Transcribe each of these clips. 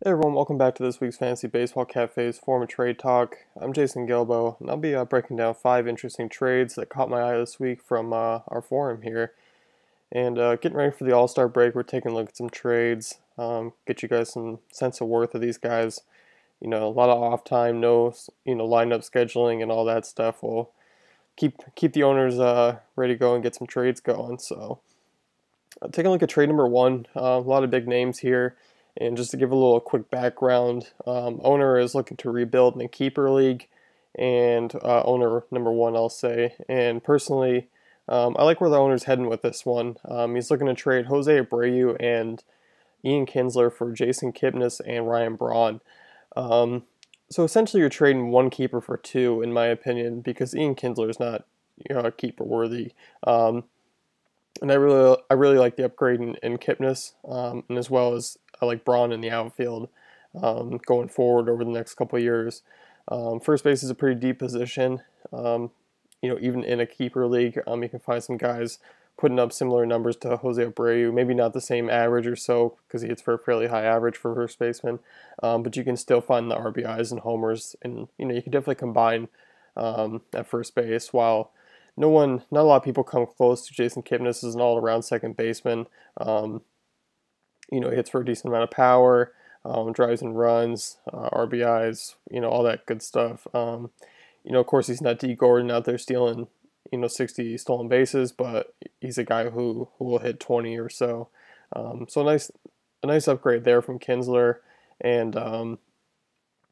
Hey everyone, welcome back to this week's Fantasy Baseball Cafe's Form and Trade Talk. I'm Jason Gilbo, and I'll be breaking down 5 interesting trades that caught my eye this week from our forum here. And getting ready for the All-Star break, we're taking a look at some trades, get you guys some sense of worth of these guys. You know, a lot of off time, no, lineup scheduling and all that stuff will keep the owners ready to go and get some trades going. So, taking a look at trade number 1, a lot of big names here. And just to give a little quick background, owner is looking to rebuild in a keeper league, and owner number 1, I'll say. And personally, I like where the owner's heading with this one. He's looking to trade Jose Abreu and Ian Kinsler for Jason Kipnis and Ryan Braun. So essentially, you're trading one keeper for two, in my opinion, because Ian Kinsler is not keeper worthy. And I really like the upgrade in Kipnis, and as well as I like Braun in the outfield going forward over the next couple of years. First base is a pretty deep position. Even in a keeper league, you can find some guys putting up similar numbers to Jose Abreu. Maybe not the same average or so, because he hits for a fairly high average for first baseman. But you can still find the RBIs and homers, and you can definitely combine at first base. While not a lot of people come close to Jason Kipnis as an all-around second baseman. He hits for a decent amount of power, drives and runs, RBIs, all that good stuff. Of course, he's not D. Gordon out there stealing, 60 stolen bases, but he's a guy who will hit 20 or so. So a nice upgrade there from Kinsler. And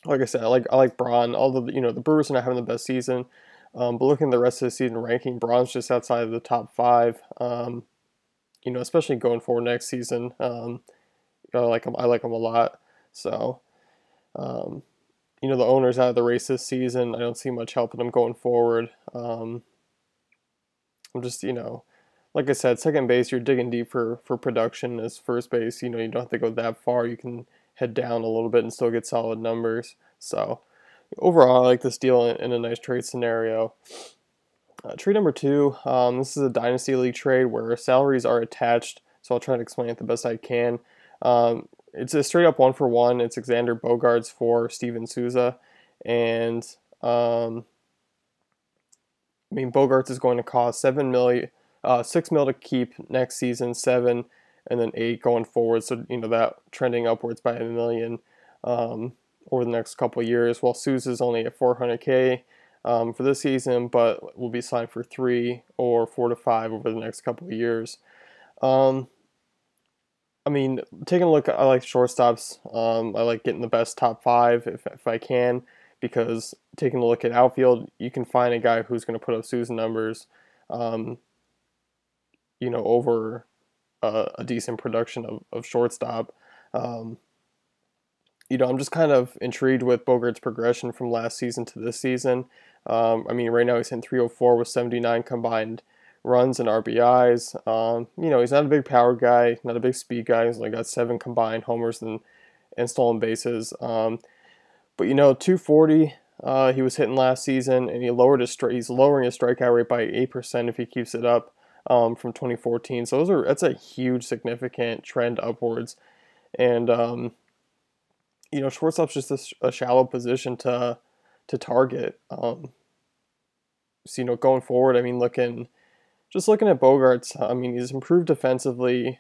like I said, I like Braun. Although the Brewers are not having the best season, but looking at the rest of the season ranking, Braun's just outside of the top 5. Especially going forward next season. I like him a lot. So, the owner's out of the race this season. I don't see much helping him going forward. I'm just, like I said, second base, you're digging deep for production. As first base, you don't have to go that far. You can head down a little bit and still get solid numbers. So, overall, I like this deal in a nice trade scenario. Trade number 2, this is a Dynasty League trade where salaries are attached, so I'll try to explain it the best I can. It's a straight up 1-for-1. It's Xander Bogaerts for Steven Souza, and Bogaerts is going to cost $6 million to keep next season, 7, and then 8 going forward. So that trending upwards by $1 million over the next couple of years. While Souza's only at $400K. For this season, but will be signed for 3 or 4 to 5 over the next couple of years. Taking a look, I like shortstops. I like getting the best top 5 if I can, because taking a look at outfield, you can find a guy who's going to put up Souza numbers, over a decent production of shortstop. I'm just kind of intrigued with Bogaerts' progression from last season to this season. Right now he's hitting 304 with 79 combined runs and RBIs. He's not a big power guy, not a big speed guy. He's only got 7 combined homers and stolen bases. But 240 he was hitting last season, and he's lowering his strikeout rate by 8% if he keeps it up from 2014. So that's a huge, significant trend upwards. And shortstop's just a shallow position to target. Going forward, looking at Bogaerts, he's improved defensively,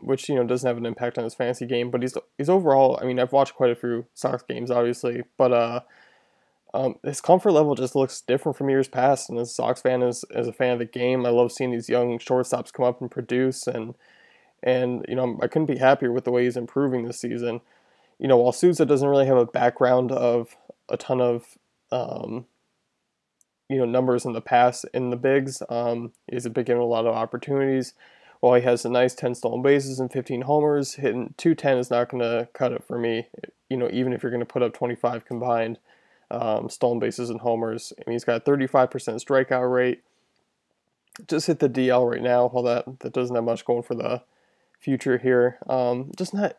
which doesn't have an impact on his fantasy game, but he's overall. I've watched quite a few Sox games, obviously, but his comfort level just looks different from years past. And as a Sox fan, as a fan of the game, I love seeing these young shortstops come up and produce, and I couldn't be happier with the way he's improving this season. While Souza doesn't really have a background of a ton of, numbers in the past in the bigs, he's been given a lot of opportunities. While he has a nice 10 stolen bases and 15 homers, hitting 210 is not going to cut it for me, even if you're going to put up 25 combined stolen bases and homers. He's got a 35% strikeout rate. Just hit the DL right now, while that doesn't have much going for the future here.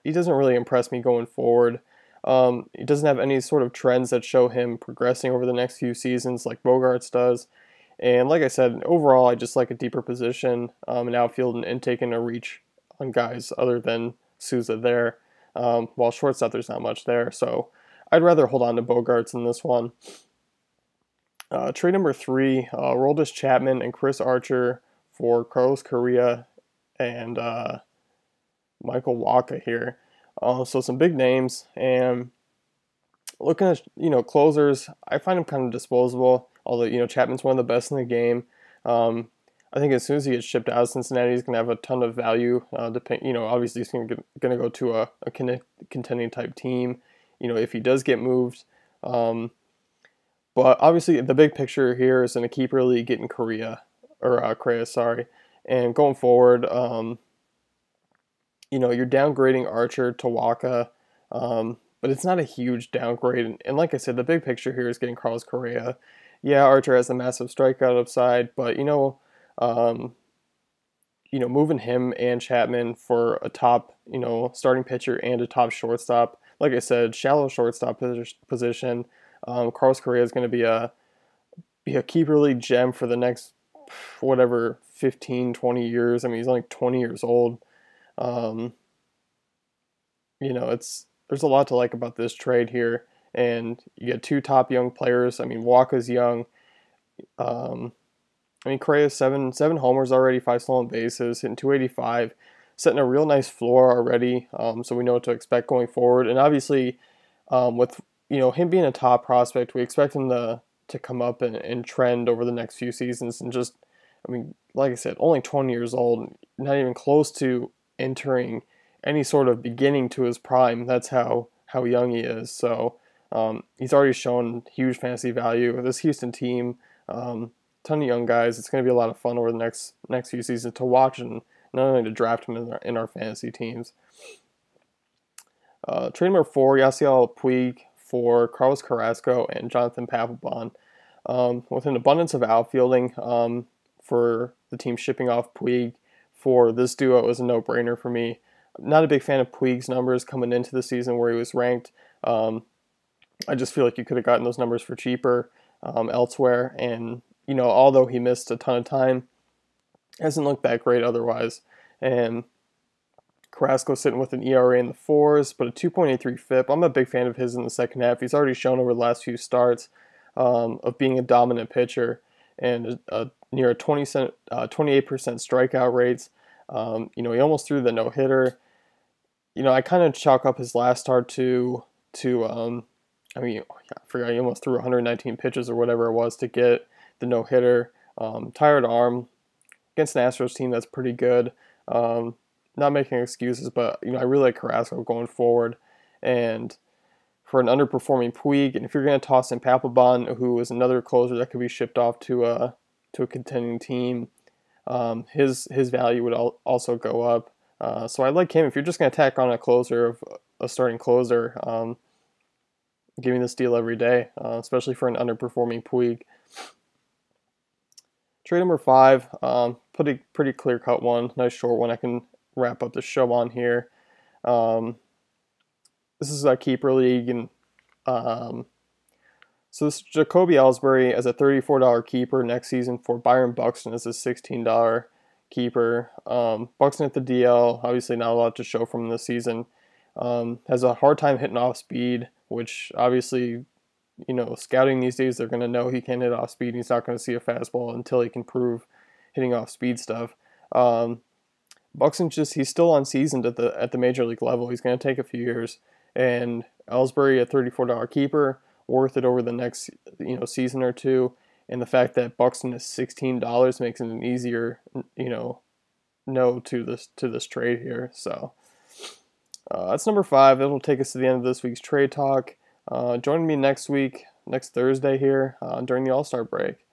He doesn't really impress me going forward. He doesn't have any sort of trends that show him progressing over the next few seasons like Bogaerts does. And like I said, overall, I just like a deeper position in outfield and taking a reach on guys other than Souza there. while shortstop there's not much there. So I'd rather hold on to Bogarts in this one. Trade number 3, Aroldis Chapman and Chris Archer for Carlos Correa and Michael Wacha here. So some big names, and looking at closers, I find him kind of disposable. Although Chapman's one of the best in the game. I think as soon as he gets shipped out of Cincinnati, he's gonna have a ton of value. Obviously he's gonna go to a contending type team. If he does get moved. But obviously the big picture here is in a keeper league getting Correa, sorry, and going forward. You're downgrading Archer to Wacha, but it's not a huge downgrade. And like I said, the big picture here is getting Carlos Correa. Yeah, Archer has a massive strikeout upside, but moving him and Chapman for a top, starting pitcher and a top shortstop. Like I said, shallow shortstop position. Carlos Correa is going to be a keeper league gem for the next 15, 20 years. I mean, he's only 20 years old. There's a lot to like about this trade here, and you get 2 top young players. I mean, Walker's young. Correa's seven homers already, 5 stolen bases, hitting 285, setting a real nice floor already. So we know what to expect going forward. And obviously, with him being a top prospect, we expect him to come up and trend over the next few seasons. And just, like I said, only 20 years old, not even close to entering any sort of beginning to his prime. That's how young he is. So he's already shown huge fantasy value. This Houston team, ton of young guys. It's going to be a lot of fun over the next few seasons to watch, and not only to draft him in our fantasy teams. Trade number 4, Yasiel Puig for Carlos Carrasco and Jonathan Papelbon. With an abundance of outfielding for the team shipping off Puig for this duo, it was a no-brainer for me. I'm not a big fan of Puig's numbers coming into the season where he was ranked. I just feel like you could have gotten those numbers for cheaper elsewhere. And, although he missed a ton of time, hasn't looked that great otherwise. And Carrasco sitting with an ERA in the 4s, but a 2.83 FIP. I'm a big fan of his in the second half. He's already shown over the last few starts of being a dominant pitcher, and near a 28% strikeout rates. He almost threw the no-hitter. I kind of chalk up his last start to I forgot, he almost threw 119 pitches or whatever it was to get the no-hitter. Tired arm against an Astros team that's pretty good. Not making excuses, but I really like Carrasco going forward. And for an underperforming Puig, and if you're going to toss in Papelbon, who is another closer that could be shipped off to a contending team, his value would also go up. So I like him. If you're just going to tack on a starting closer, give me this deal every day, especially for an underperforming Puig. Trade number 5, pretty clear-cut one, nice short one. I can wrap up the show on here. This is a keeper league, and so this is Jacoby Ellsbury as a $34 keeper next season for Byron Buxton as a $16 keeper. Buxton at the DL, obviously not a lot to show from this season. Has a hard time hitting off speed, which obviously, scouting these days, they're going to know he can't hit off speed. He's not going to see a fastball until he can prove hitting off speed stuff. Buxton's he's still unseasoned at the major league level. He's going to take a few years. And Ellsbury, a $34 keeper, worth it over the next season or two. And the fact that Buxton is $16 makes it an easier no to this trade here. So that's number 5. It'll take us to the end of this week's trade talk. Join me next Thursday here during the All-Star break.